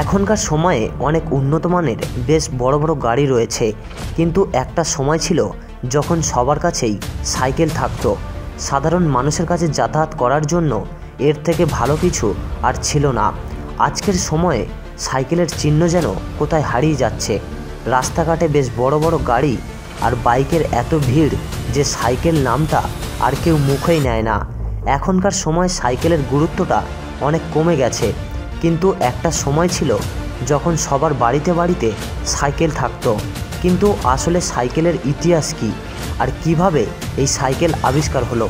এখনকার সময়ে অনেক উন্নত মানের বেশ বড় বড় গাড়ি রয়েছে, কিন্তু একটা সময় ছিল যখন সবার কাছেই সাইকেল থাকতো। সাধারণ মানুষের কাছে যাতায়াত করার জন্য এর থেকে ভালো কিছু আর ছিল না। আজকের সময়ে সাইকেলের চিহ্ন যেন কোথায় হারিয়ে যাচ্ছে। রাস্তাঘাটে বেশ বড় বড় গাড়ি আর বাইকের এত ভিড় যে সাইকেল নামটা আর কেউ মুখেই নেয় না। এখনকার সময় সাইকেলের গুরুত্বটা অনেক কমে গেছে, কিন্তু একটা সময় ছিল যখন সবার বাড়িতে বাড়িতে সাইকেল থাকতো। কিন্তু আসলে সাইকেলের ইতিহাস কী আর কিভাবে এই সাইকেল আবিষ্কার হলো?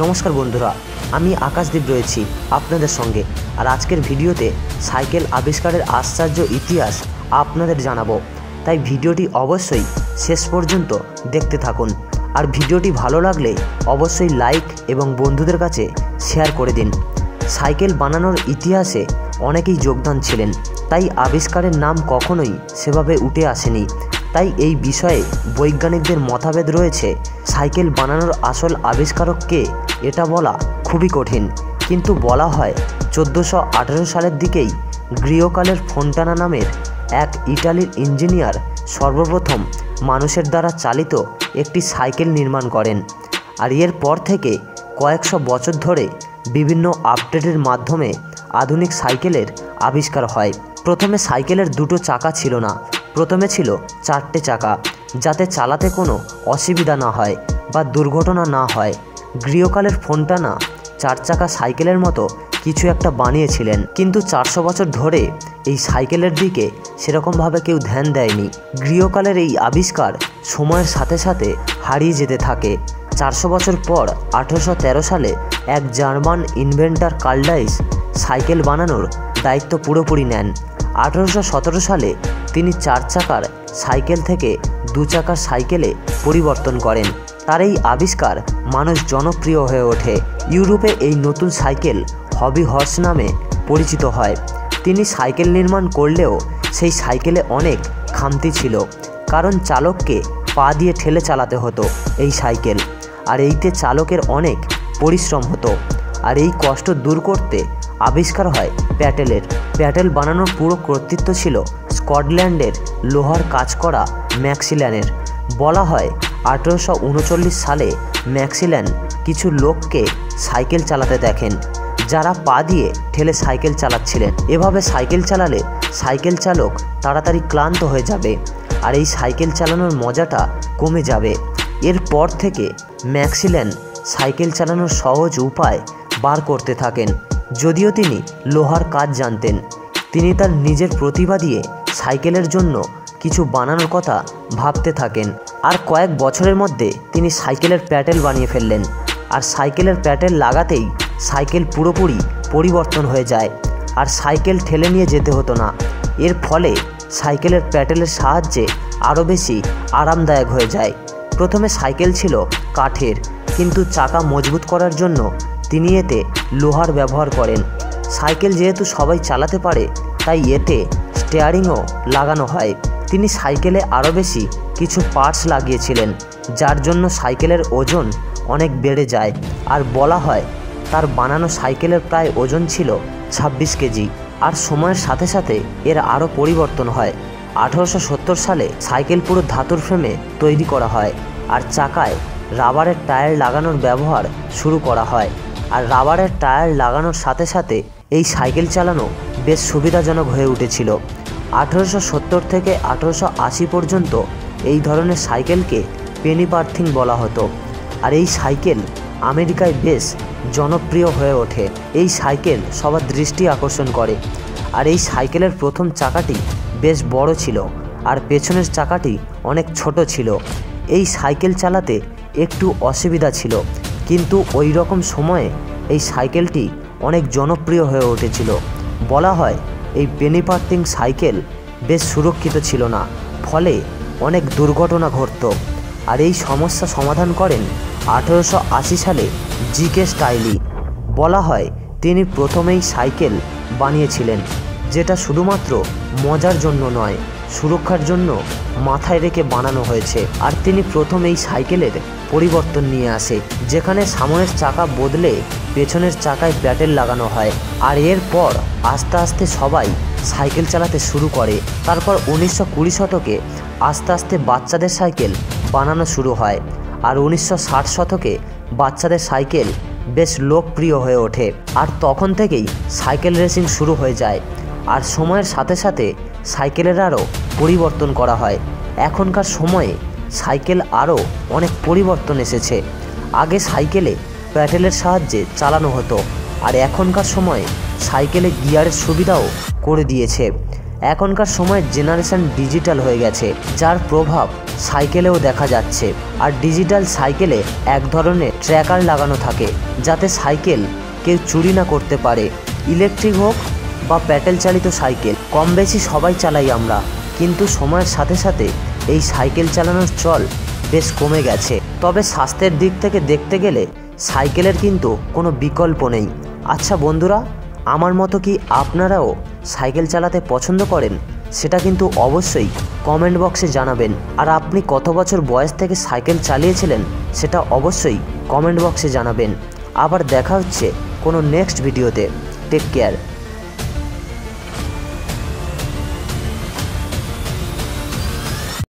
নমস্কার বন্ধুরা, আমি আকাশদীপ রয়েছি আপনাদের সঙ্গে। আর আজকের ভিডিওতে সাইকেল আবিষ্কারের আশ্চর্য ইতিহাস আপনাদের জানাবো, তাই ভিডিওটি অবশ্যই শেষ পর্যন্ত দেখতে থাকুন। আর ভিডিওটি ভালো লাগলে অবশ্যই লাইক এবং বন্ধুদের কাছে শেয়ার করে দিন। সাইকেল বানানোর ইতিহাসে অনেকেই যোগদান ছিলেন, তাই আবিষ্কারের নাম কখনোই সেভাবে উঠে আসেনি। তাই এই বিষয়ে বৈজ্ঞানিকদের মতভেদ রয়েছে। সাইকেল বানানোর আসল আবিষ্কারক কে এটা বলা খুবই কঠিন, কিন্তু বলা হয় 1418 সালের দিকেই গ্রিওকালের ফোন্টানা নামের এক ইটালির ইঞ্জিনিয়ার সর্বপ্রথম মানুষের দ্বারা চালিত একটি সাইকেল নির্মাণ করেন। আর এর পর থেকে কয়েকশো বছর ধরে বিভিন্ন আপডেটের মাধ্যমে আধুনিক সাইকেলের আবিষ্কার হয়। প্রথমে সাইকেলের দুটো চাকা ছিল না, প্রথমে ছিল 4টে চাকা, যাতে চালাতে কোনো অসুবিধা না হয় বা দুর্ঘটনা না হয়। গ্রিওকালের ফোন্টানা 4 চাকা সাইকেলের মতো কিছু একটা বানিয়েছিলেন, কিন্তু 400 বছর ধরে এই সাইকেলের দিকে সেরকমভাবে কেউ ধ্যান দেয়নি। গ্রিওকালের এই আবিষ্কার সময়ের সাথে সাথে হারিয়ে যেতে থাকে। 400 বছর পর 1813 সালে এক German inventor Karl Drais cycle বানানোর দায়িত্ব পুরোপুরি নেন। 1817 সালে তিনি 4 চাকার সাইকেল থেকে 2 চাকার সাইকেলে পরিবর্তন করেন। তার এই আবিষ্কার মানুষ জনপ্রিয় হয়ে ওঠে। ইউরোপে এই নতুন সাইকেল হবি হর্স নামে পরিচিত হয়। তিনি সাইকেল নির্মাণ করলেও সেই সাইকেলে অনেক খামতি ছিল, কারণ চালককে পা দিয়ে ঠেলে চালাতে হতো এই সাইকেল, আর এইতে চালকের অনেক পরিশ্রম হতো। আর এই কষ্ট দূর করতে আবিষ্কার হয় প্যাটেলের। প্যাটেল বানানোর পুরো কর্তৃত্ব ছিল স্কটল্যান্ডের লোহার কাজ করা ম্যাক্সিল্যানের। বলা হয় 1839 সালে ম্যাক্সিল্যান কিছু লোককে সাইকেল চালাতে দেখেন, যারা পা দিয়ে ঠেলে সাইকেল চালাচ্ছিলেন। এভাবে সাইকেল চালালে সাইকেল চালক তাড়াতাড়ি ক্লান্ত হয়ে যাবে, আর এই সাইকেল চালানোর মজাটা কমে যাবে। এরপর থেকে ম্যাক্সিল্যান সাইকেল চালানোর সহজ উপায় বার করতে থাকেন। যদিও তিনি লোহার কাজ জানতেন, তিনি তার নিজের প্রতিভা দিয়ে সাইকেলের জন্য কিছু বানানোর কথা ভাবতে থাকেন। আর কয়েক বছরের মধ্যে তিনি সাইকেলের প্যাটেল বানিয়ে ফেললেন। আর সাইকেলের প্যাটেল লাগাতেই সাইকেল পুরোপুরি পরিবর্তন হয়ে যায়, আর সাইকেল ঠেলে নিয়ে যেতে হতো না। এর ফলে সাইকেলের প্যাটেলের সাহায্যে আরও বেশি আরামদায়ক হয়ে যায়। প্রথমে সাইকেল ছিল কাঠের, কিন্তু চাকা মজবুত করার জন্য তিনি এতে লোহার ব্যবহার করেন। সাইকেল যেহেতু সবাই চালাতে পারে, তাই এতে স্টিয়ারিংও লাগানো হয়। তিনি সাইকেলে আরও বেশি কিছু পার্টস লাগিয়েছিলেন, যার জন্য সাইকেলের ওজন অনেক বেড়ে যায়। আর বলা হয় তার বানানো সাইকেলের প্রায় ওজন ছিল 26 কেজি। আর সময়ের সাথে সাথে এর আরও পরিবর্তন হয়। 1870 সালে সাইকেল পুরো ধাতুর ফ্রেমে তৈরি করা হয়, আর চাকায় রাবারের টায়ার লাগানোর ব্যবহার শুরু করা হয়। আর রাবারের টায়ার লাগানোর সাথে সাথে এই সাইকেল চালানো বেশ সুবিধাজনক হয়ে উঠেছিল। 1870 থেকে 1880 পর্যন্ত এই ধরনের সাইকেলকে পেনি পার্থিং বলা হতো। আর এই সাইকেল আমেরিকায় বেশ জনপ্রিয় হয়ে ওঠে। এই সাইকেল সবার দৃষ্টি আকর্ষণ করে। আর এই সাইকেলের প্রথম চাকাটি বেশ বড় ছিল, আর পেছনের চাকাটি অনেক ছোট ছিল। এই সাইকেল চালাতে একটু অসুবিধা ছিল, কিন্তু ওই রকম সময়ে এই সাইকেলটি অনেক জনপ্রিয় হয়ে উঠেছিল। বলা হয় এই পেনি পার্থিং সাইকেল বেশ সুরক্ষিত ছিল না, ফলে অনেক দুর্ঘটনা ঘটত। আর এই সমস্যা সমাধান করেন 1880 সালে জিকে স্টাইলি। বলা হয় তিনি প্রথমেই সাইকেল বানিয়েছিলেন, যেটা শুধুমাত্র মজার জন্য নয়, সুরক্ষার জন্য মাথায় রেখে বানানো হয়েছে। আর তিনি প্রথম এই সাইকেলের পরিবর্তন নিয়ে আসে, যেখানে সামনের চাকা বদলে পেছনের চাকায় প্যাটেল লাগানো হয়। আর এরপর আস্তে আস্তে সবাই সাইকেল চালাতে শুরু করে। তারপর 1920 শতকে আস্তে আস্তে বাচ্চাদের সাইকেল বানানো শুরু হয়, আর 1960 শতকে বাচ্চাদের সাইকেল বেশ লোকপ্রিয় হয়ে ওঠে। আর তখন থেকেই সাইকেল রেসিং শুরু হয়ে যায়। আর সময়ের সাথে সাথে সাইকেলের আরও পরিবর্তন করা হয়। এখনকার সময়ে সাইকেল আরও অনেক পরিবর্তন এসেছে। আগে সাইকেলে প্যাডেলের সাহায্যে চালানো হতো, আর এখনকার সময়ে সাইকেলে গিয়ারের সুবিধাও করে দিয়েছে। এখনকার সময়ের জেনারেশন ডিজিটাল হয়ে গেছে, যার প্রভাব সাইকেলেও দেখা যাচ্ছে। আর ডিজিটাল সাইকেলে এক ধরনের ট্র্যাকার লাগানো থাকে, যাতে সাইকেল কেউ চুরি না করতে পারে। ইলেকট্রিক হোক বা প্যাডেল চালিত সাইকেল কম বেশি সবাই চালাই আমরা, কিন্তু সময়ের সাথে সাথে এই সাইকেল চালানোর চল বেশ কমে গেছে। তবে স্বাস্থ্যের দিক থেকে দেখতে গেলে সাইকেলের কিন্তু কোনো বিকল্প নেই। আচ্ছা বন্ধুরা, আমার মতো কি আপনারাও সাইকেল চালাতে পছন্দ করেন? সেটা কিন্তু অবশ্যই কমেন্ট বক্সে জানাবেন। আর আপনি কত বছর বয়স থেকে সাইকেল চালিয়েছিলেন সেটা অবশ্যই কমেন্ট বক্সে জানাবেন। আবার দেখা হচ্ছে কোনো নেক্সট ভিডিওতে। Take care.